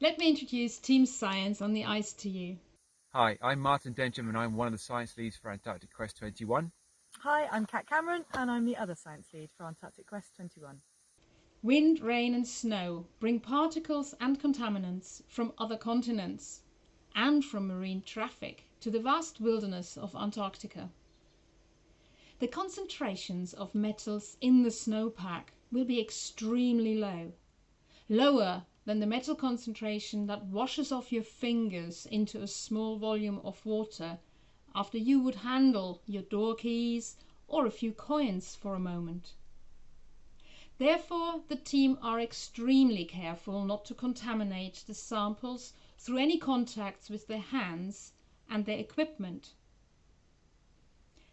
Let me introduce Team Science on the ice to you. Hi, I'm Martin Densham and I'm one of the science leads for Antarctic Quest 21. Hi, I'm Kat Cameron and I'm the other science lead for Antarctic Quest 21. Wind, rain and snow bring particles and contaminants from other continents and from marine traffic to the vast wilderness of Antarctica. The concentrations of metals in the snowpack will be extremely low, lower than the metal concentration that washes off your fingers into a small volume of water after you would handle your door keys or a few coins for a moment. Therefore, the team are extremely careful not to contaminate the samples through any contacts with their hands and their equipment.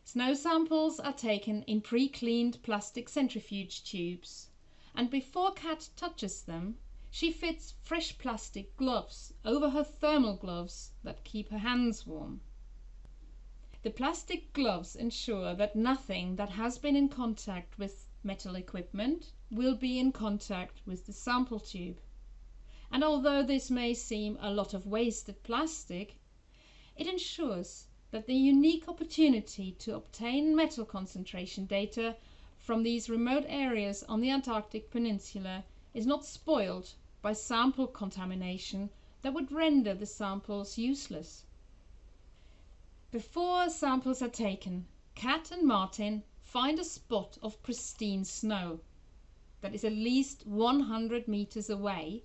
Snow samples are taken in pre-cleaned plastic centrifuge tubes, and before Kat touches them, she fits fresh plastic gloves over her thermal gloves that keep her hands warm. The plastic gloves ensure that nothing that has been in contact with metal equipment will be in contact with the sample tube. And although this may seem a lot of wasted plastic, it ensures that the unique opportunity to obtain metal concentration data from these remote areas on the Antarctic Peninsula is not spoiled by sample contamination that would render the samples useless. Before samples are taken, Kat and Martin find a spot of pristine snow that is at least 100 meters away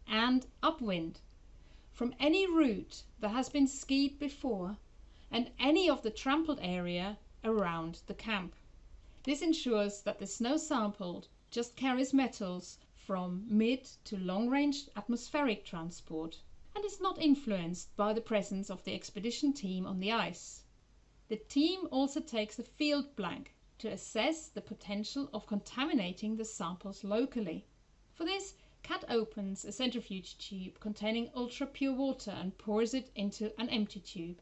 and upwind from any route that has been skied before and any of the trampled area around the camp. This ensures that the snow sampled just carries metals from mid to long-range atmospheric transport and is not influenced by the presence of the expedition team on the ice. The team also takes a field blank to assess the potential of contaminating the samples locally. For this, Kat opens a centrifuge tube containing ultra-pure water and pours it into an empty tube.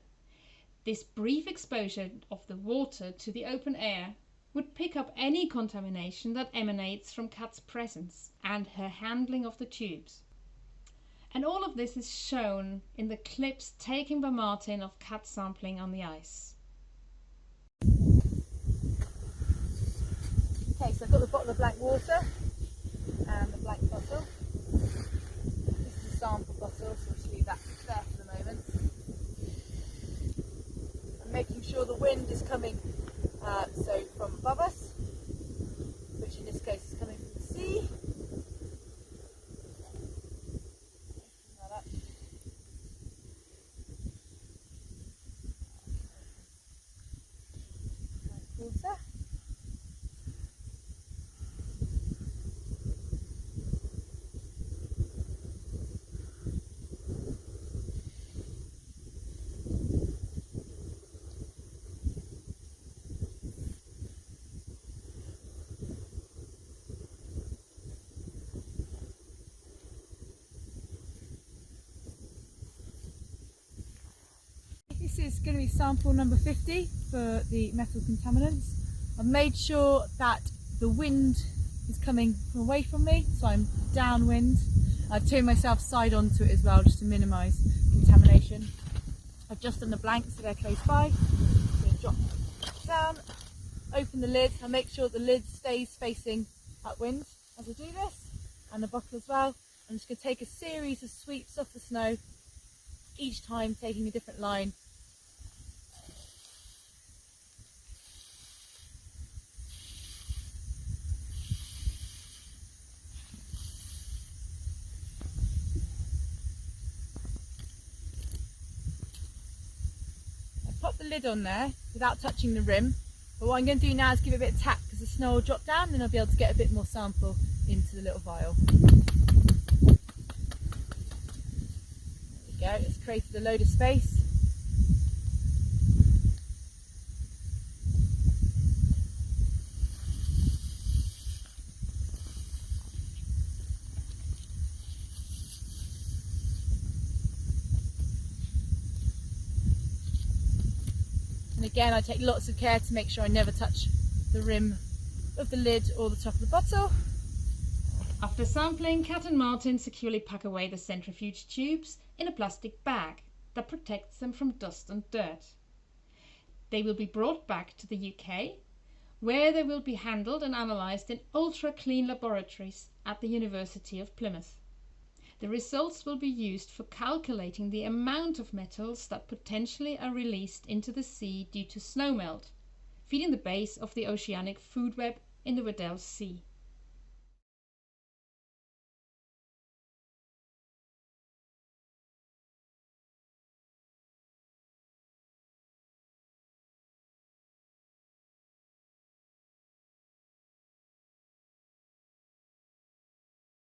This brief exposure of the water to the open air would pick up any contamination that emanates from Kat's presence and her handling of the tubes. And all of this is shown in the clips taken by Martin of Kat sampling on the ice. Okay, so I've got the bottle of blank water and the blank bottle. This is a sample bottle, so I'll just leave that there for the moment. I'm making sure the wind is coming so from above us, which in this case is coming from the sea. Water. This is going to be sample number 50 for the metal contaminants. I've made sure that the wind is coming away from me, so I'm downwind. I've turned myself side onto it as well just to minimise contamination. I've just done the blanks so they're close by. I'm going to drop down, open the lid, and make sure the lid stays facing upwind as I do this, and the bottle as well. I'm just going to take a series of sweeps off the snow, each time taking a different line. Pop the lid on there without touching the rim, but what I'm going to do now is give it a bit of tap because the snow will drop down, and I'll be able to get a bit more sample into the little vial. There we go, it's created a load of space. And again, I take lots of care to make sure I never touch the rim of the lid or the top of the bottle. After sampling, Cat and Martin securely pack away the centrifuge tubes in a plastic bag that protects them from dust and dirt. They will be brought back to the UK, where they will be handled and analysed in ultra-clean laboratories at the University of Plymouth. The results will be used for calculating the amount of metals that potentially are released into the sea due to snowmelt, feeding the base of the oceanic food web in the Weddell Sea.